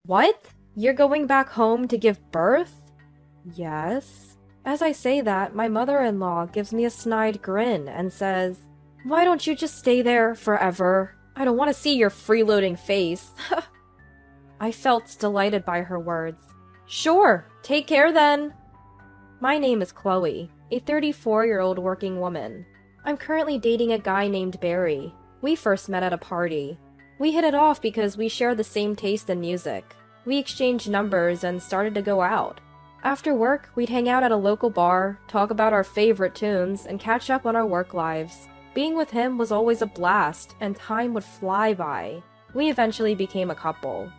What? You're going back home to give birth? Yes. As I say that, my mother-in-law gives me a snide grin and says, "Why don't you just stay there forever? I don't want to see your freeloading face." I felt delighted by her words. Sure, take care then. My name is Chloe, a 34-year-old working woman. I'm currently dating a guy named Barry. We first met at a party. We hit it off because we share the same taste in music. We exchanged numbers and started to go out. After work, we'd hang out at a local bar, talk about our favorite tunes, and catch up on our work lives. Being with him was always a blast, and time would fly by. We eventually became a couple.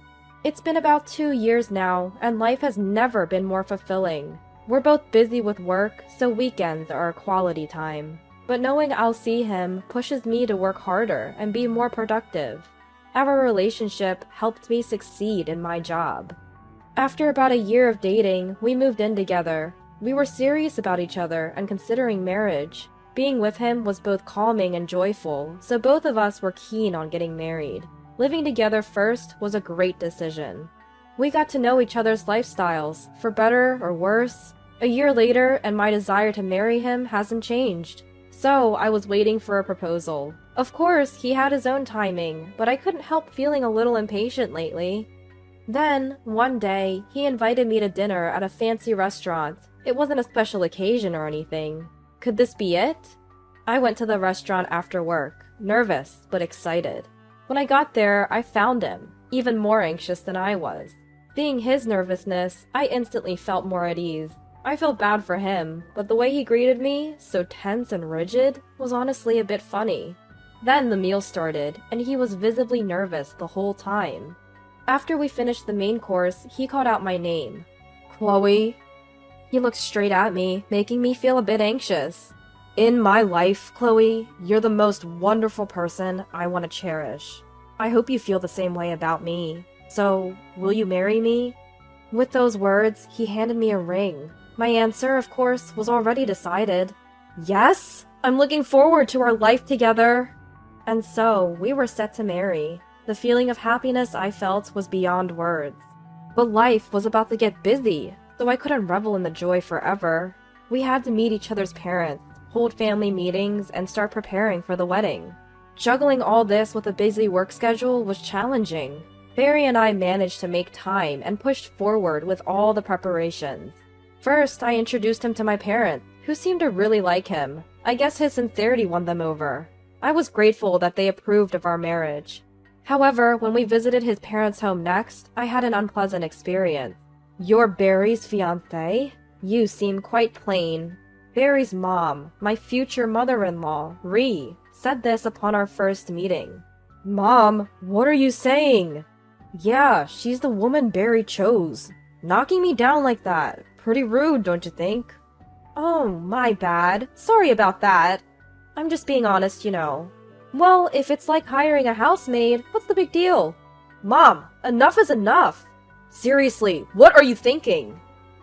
It's been about 2 years now, and life has never been more fulfilling. We're both busy with work, so weekends are our quality time. But knowing I'll see him pushes me to work harder and be more productive. Our relationship helped me succeed in my job. After about a year of dating, we moved in together. We were serious about each other and considering marriage. Being with him was both calming and joyful, so both of us were keen on getting married. Living together first was a great decision. We got to know each other's lifestyles, for better or worse. A year later, and my desire to marry him hasn't changed. So, I was waiting for a proposal. Of course, he had his own timing, but I couldn't help feeling a little impatient lately. Then, one day, he invited me to dinner at a fancy restaurant. It wasn't a special occasion or anything. Could this be it? I went to the restaurant after work, nervous but excited. When I got there, I found him, even more anxious than I was. Seeing his nervousness, I instantly felt more at ease. I felt bad for him, but the way he greeted me, so tense and rigid, was honestly a bit funny. Then the meal started, and he was visibly nervous the whole time. After we finished the main course, he called out my name. Chloe. He looked straight at me, making me feel a bit anxious. In my life, Chloe, you're the most wonderful person I want to cherish. I hope you feel the same way about me. So, will you marry me? With those words, he handed me a ring. My answer, of course, was already decided. Yes! I'm looking forward to our life together! And so, we were set to marry. The feeling of happiness I felt was beyond words. But life was about to get busy, so I couldn't revel in the joy forever. We had to meet each other's parents, hold family meetings, and start preparing for the wedding. Juggling all this with a busy work schedule was challenging. Barry and I managed to make time and pushed forward with all the preparations. First, I introduced him to my parents, who seemed to really like him. I guess his sincerity won them over. I was grateful that they approved of our marriage. However, when we visited his parents' home next, I had an unpleasant experience. You're Barry's fiancé? You seem quite plain. Barry's mom, my future mother-in-law, Ree, said this upon our first meeting. Mom, what are you saying? Yeah, she's the woman Barry chose. Knocking me down like that. Pretty rude, don't you think? Oh, my bad. Sorry about that. I'm just being honest, you know. Well, if it's like hiring a housemaid, what's the big deal? Mom, enough is enough. Seriously, what are you thinking?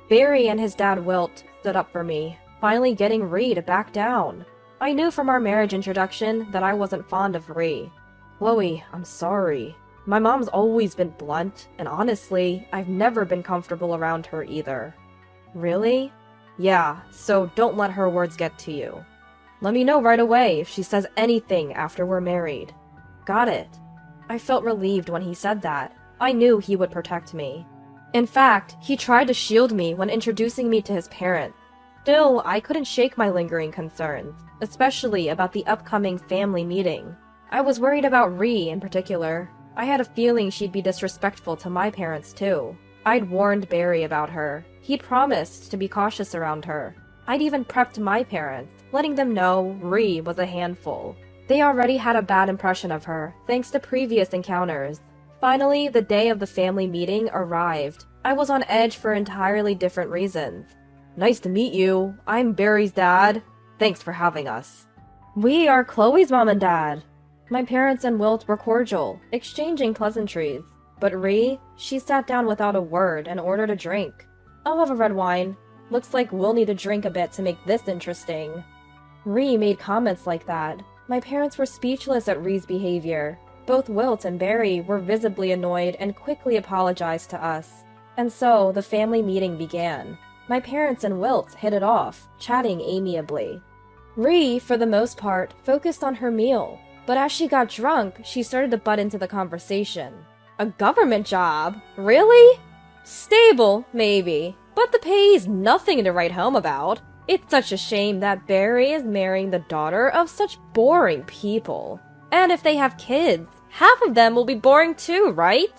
Barry and his dad Wilt stood up for me, finally getting Ree to back down. I knew from our marriage introduction that I wasn't fond of Ree. Chloe, I'm sorry. My mom's always been blunt, and honestly, I've never been comfortable around her either. Really? Yeah, so don't let her words get to you. Let me know right away if she says anything after we're married. Got it. I felt relieved when he said that. I knew he would protect me. In fact, he tried to shield me when introducing me to his parents. Still, I couldn't shake my lingering concerns, especially about the upcoming family meeting. I was worried about Ree in particular. I had a feeling she'd be disrespectful to my parents too. I'd warned Barry about her. He'd promised to be cautious around her. I'd even prepped my parents, letting them know Ree was a handful. They already had a bad impression of her, thanks to previous encounters. Finally, the day of the family meeting arrived. I was on edge for entirely different reasons. Nice to meet you. I'm Barry's dad. Thanks for having us. We are Chloe's mom and dad. My parents and Wilt were cordial, exchanging pleasantries. But Ree, she sat down without a word and ordered a drink. I'll have a red wine. Looks like we'll need to drink a bit to make this interesting. Ree made comments like that. My parents were speechless at Ree's behavior. Both Wilt and Barry were visibly annoyed and quickly apologized to us. And so, the family meeting began. My parents and Wilt hit it off, chatting amiably. Ree, for the most part, focused on her meal, but as she got drunk, she started to butt into the conversation. A government job? Really? Stable, maybe, but the pay's nothing to write home about. It's such a shame that Barry is marrying the daughter of such boring people. And if they have kids, half of them will be boring too, right?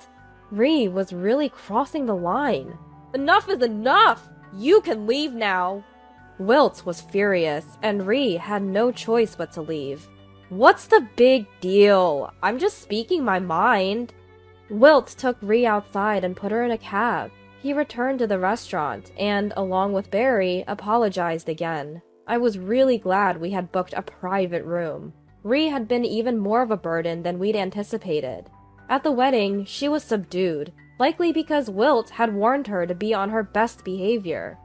Ree was really crossing the line. Enough is enough! You can leave now! Wilt was furious, and Ree had no choice but to leave. What's the big deal? I'm just speaking my mind. Wilt took Ree outside and put her in a cab. He returned to the restaurant and, along with Barry, apologized again. I was really glad we had booked a private room. Ree had been even more of a burden than we'd anticipated. At the wedding, she was subdued, likely because Wilt had warned her to be on her best behavior.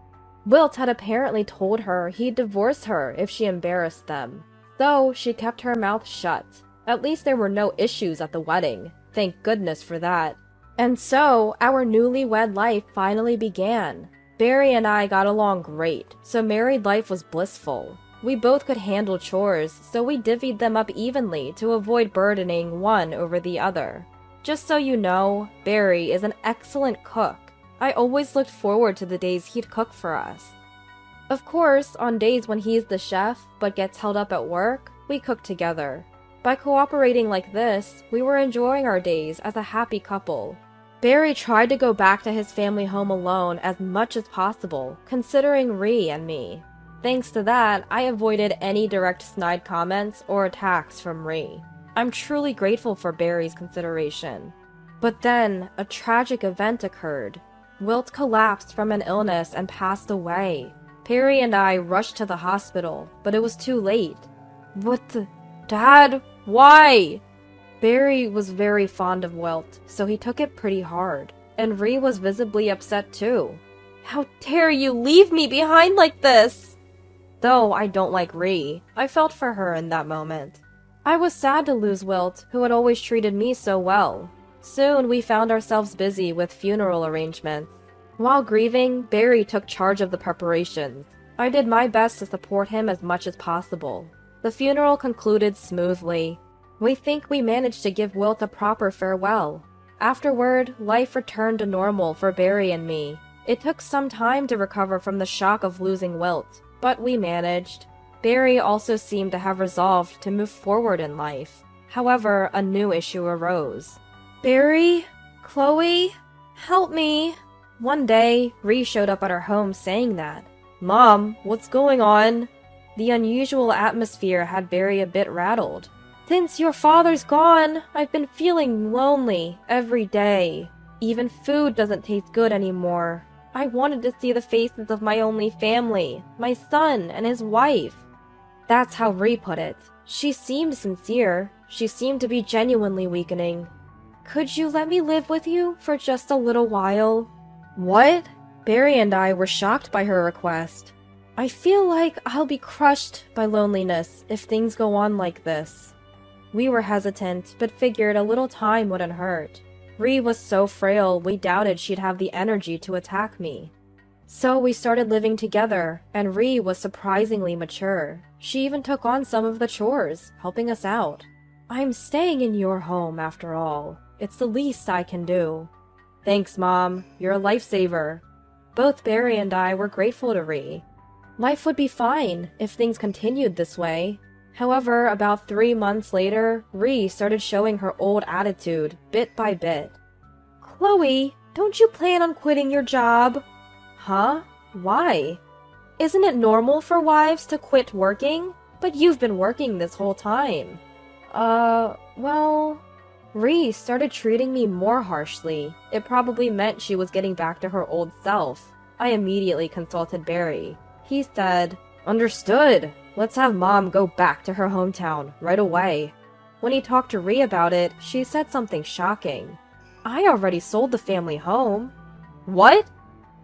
Wilt had apparently told her he'd divorce her if she embarrassed them, so she kept her mouth shut. At least there were no issues at the wedding. Thank goodness for that. And so, our newlywed life finally began. Barry and I got along great, so married life was blissful. We both could handle chores, so we divvied them up evenly to avoid burdening one over the other. Just so you know, Barry is an excellent cook. I always looked forward to the days he'd cook for us. Of course, on days when he's the chef, but gets held up at work, we cook together. By cooperating like this, we were enjoying our days as a happy couple. Barry tried to go back to his family home alone as much as possible, considering Ree and me. Thanks to that, I avoided any direct snide comments or attacks from Ree. I'm truly grateful for Barry's consideration. But then, a tragic event occurred. Wilt collapsed from an illness and passed away. Perry and I rushed to the hospital, but it was too late. What the... Dad? Why? Barry was very fond of Wilt, so he took it pretty hard. And Ree was visibly upset too. How dare you leave me behind like this? Though I don't like Ree, I felt for her in that moment. I was sad to lose Wilt, who had always treated me so well. Soon we found ourselves busy with funeral arrangements. While grieving, Barry took charge of the preparations. I did my best to support him as much as possible. The funeral concluded smoothly. We think we managed to give Wilt a proper farewell. Afterward, life returned to normal for Barry and me. It took some time to recover from the shock of losing Wilt, but we managed. Barry also seemed to have resolved to move forward in life. However, a new issue arose. Barry? Chloe? Help me! One day, Ree showed up at our home saying that. Mom, what's going on? The unusual atmosphere had Barry a bit rattled. Since your father's gone, I've been feeling lonely every day. Even food doesn't taste good anymore. I wanted to see the faces of my only family, my son and his wife. That's how Ree put it. She seemed sincere. She seemed to be genuinely weakening. Could you let me live with you for just a little while? What? Barry and I were shocked by her request. I feel like I'll be crushed by loneliness if things go on like this. We were hesitant, but figured a little time wouldn't hurt. Ree was so frail, we doubted she'd have the energy to attack me. So we started living together, and Ree was surprisingly mature. She even took on some of the chores, helping us out. I'm staying in your home after all. It's the least I can do. Thanks, Mom. You're a lifesaver. Both Barry and I were grateful to Ree. Life would be fine if things continued this way. However, about 3 months later, Ree started showing her old attitude, bit by bit. Chloe, don't you plan on quitting your job? Huh? Why? Isn't it normal for wives to quit working? But you've been working this whole time. Well... Ree started treating me more harshly. It probably meant she was getting back to her old self. I immediately consulted Barry. He said, Understood. Let's have Mom go back to her hometown right away. When he talked to Ree about it, she said something shocking. I already sold the family home. What?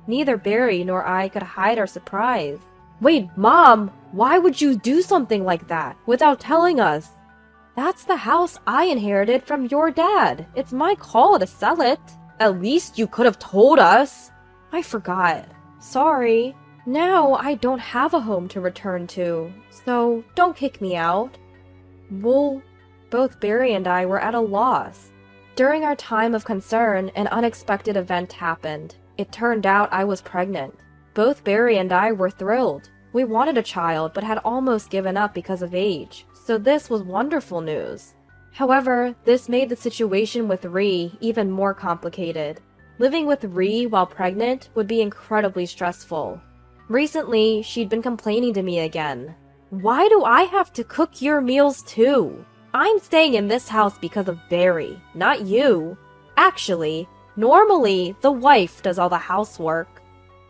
Neither Barry nor I could hide our surprise. Wait, Mom! Why would you do something like that without telling us? That's the house I inherited from your dad. It's my call to sell it. At least you could have told us. I forgot. Sorry. Now I don't have a home to return to, so don't kick me out. Well, both Barry and I were at a loss. During our time of concern, an unexpected event happened. It turned out I was pregnant. Both Barry and I were thrilled. We wanted a child, but had almost given up because of age, so this was wonderful news. However, this made the situation with Ree even more complicated. Living with Ree while pregnant would be incredibly stressful. Recently, she'd been complaining to me again. Why do I have to cook your meals too? I'm staying in this house because of Barry, not you. Actually, normally, the wife does all the housework.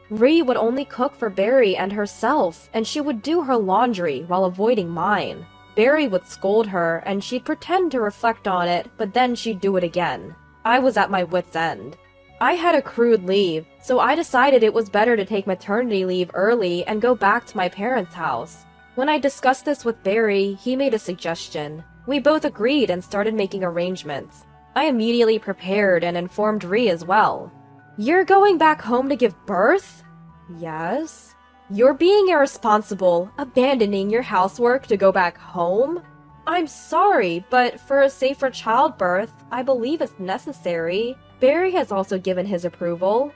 Ree would only cook for Barry and herself, and she would do her laundry while avoiding mine. Barry would scold her, and she'd pretend to reflect on it, but then she'd do it again. I was at my wit's end. I had accrued leave, so I decided it was better to take maternity leave early and go back to my parents' house. When I discussed this with Barry, he made a suggestion. We both agreed and started making arrangements. I immediately prepared and informed Ree as well. You're going back home to give birth? Yes. You're being irresponsible, abandoning your housework to go back home? I'm sorry, but for a safer childbirth, I believe it's necessary. Barry has also given his approval.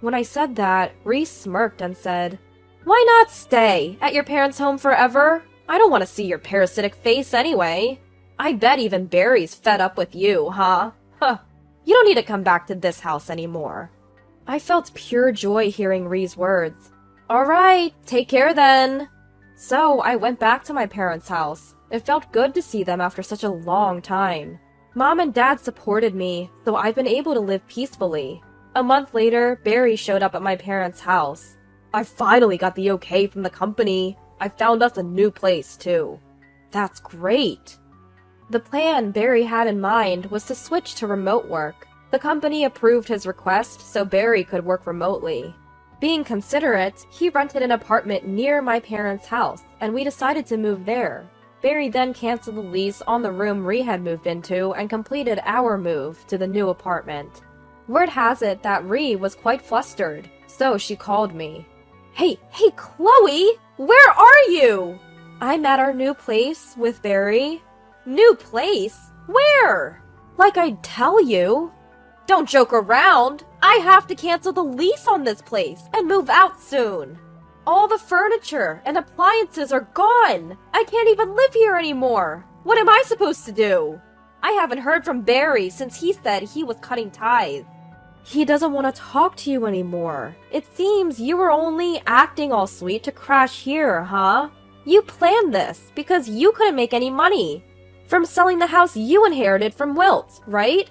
When I said that, Ree smirked and said, Why not stay at your parents' home forever? I don't want to see your parasitic face anyway. I bet even Barry's fed up with you, huh? Huh. You don't need to come back to this house anymore. I felt pure joy hearing Ree's words. Alright, take care then. So I went back to my parents' house. It felt good to see them after such a long time. Mom and Dad supported me, so I've been able to live peacefully. A month later, Barry showed up at my parents' house. I finally got the okay from the company. I found us a new place, too. That's great. The plan Barry had in mind was to switch to remote work. The company approved his request so Barry could work remotely. Being considerate, he rented an apartment near my parents' house, and we decided to move there. Barry then canceled the lease on the room Ree had moved into and completed our move to the new apartment. Word has it that Ree was quite flustered, so she called me. Hey, Chloe! Where are you? I'm at our new place with Barry. New place? Where? Like I'd tell you. Don't joke around. I have to cancel the lease on this place and move out soon. All the furniture and appliances are gone. I can't even live here anymore. What am I supposed to do? I haven't heard from Barry since he said he was cutting ties. He doesn't want to talk to you anymore. It seems you were only acting all sweet to crash here, huh? You planned this because you couldn't make any money from selling the house you inherited from Wilt, right?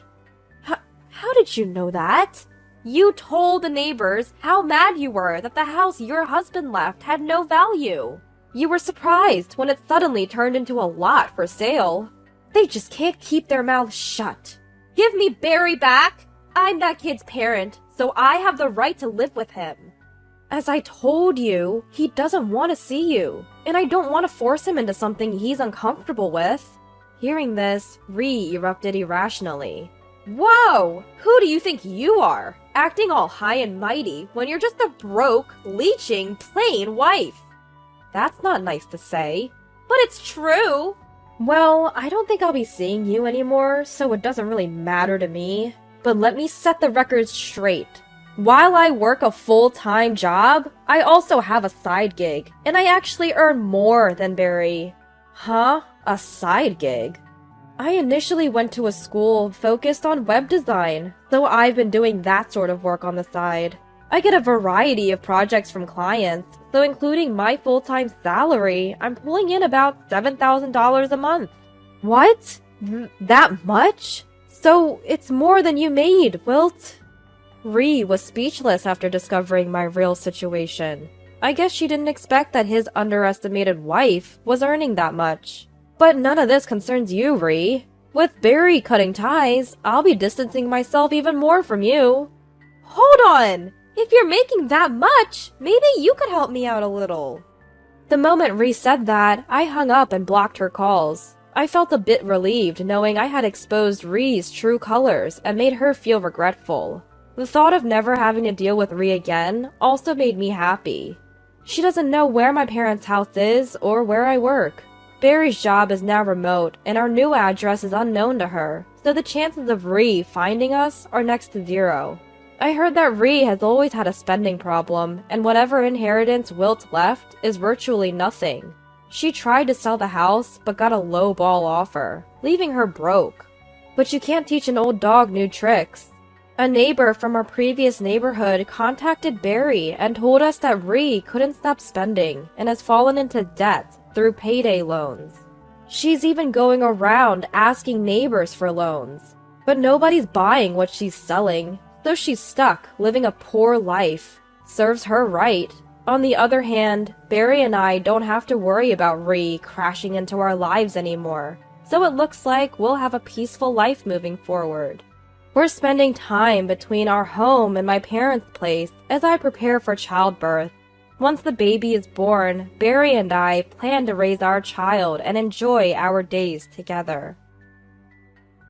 How did you know that? You told the neighbors how mad you were that the house your husband left had no value. You were surprised when it suddenly turned into a lot for sale. They just can't keep their mouths shut. Give me Barry back! I'm that kid's parent, so I have the right to live with him. As I told you, he doesn't want to see you, and I don't want to force him into something he's uncomfortable with. Hearing this, Ree erupted irrationally. Whoa! Who do you think you are? Acting all high and mighty when you're just a broke, leeching, plain wife. That's not nice to say. But it's true! Well, I don't think I'll be seeing you anymore, so it doesn't really matter to me. But let me set the record straight. While I work a full-time job, I also have a side gig, and I actually earn more than Barry. Huh? A side gig? I initially went to a school focused on web design, so I've been doing that sort of work on the side. I get a variety of projects from clients, so including my full-time salary, I'm pulling in about $7,000 a month. What? That much? So it's more than you made, Wilt? Ree was speechless after discovering my real situation. I guess she didn't expect that his underestimated wife was earning that much. But none of this concerns you, Ree. With Barry cutting ties, I'll be distancing myself even more from you. Hold on! If you're making that much, maybe you could help me out a little. The moment Ree said that, I hung up and blocked her calls. I felt a bit relieved knowing I had exposed Rhee's true colors and made her feel regretful. The thought of never having to deal with Rhee again also made me happy. She doesn't know where my parents' house is or where I work. Barry's job is now remote, and our new address is unknown to her, so the chances of Rhee finding us are next to zero. I heard that Rhee has always had a spending problem, and whatever inheritance Wilt left is virtually nothing. She tried to sell the house, but got a low-ball offer, leaving her broke. But you can't teach an old dog new tricks. A neighbor from our previous neighborhood contacted Barry and told us that Rhee couldn't stop spending and has fallen into debt through payday loans. She's even going around asking neighbors for loans. But nobody's buying what she's selling, so she's stuck living a poor life. Serves her right. On the other hand, Barry and I don't have to worry about Rhee crashing into our lives anymore, so it looks like we'll have a peaceful life moving forward. We're spending time between our home and my parents' place as I prepare for childbirth. Once the baby is born, Barry and I plan to raise our child and enjoy our days together.